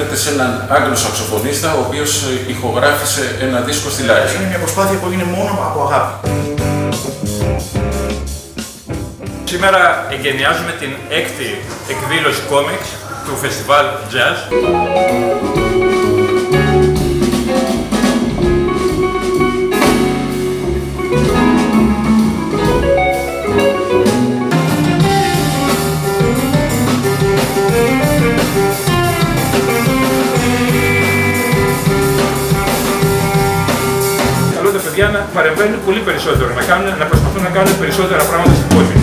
αναφέρεται σε έναν Άγγλο σαξοφωνίστα, ο οποίος ηχογράφησε ένα δίσκο στη Λάρισα. Είναι μια προσπάθεια που έγινε μόνο από αγάπη. Σήμερα εγκαινιάζουμε την 6η εκδήλωση κόμιξ του Φεστιβάλ Jazz. Καλό τα παιδιά να παρεμβαίνουν πολύ περισσότερο, να προσπαθούν να κάνουν περισσότερα πράγματα στην πόλη.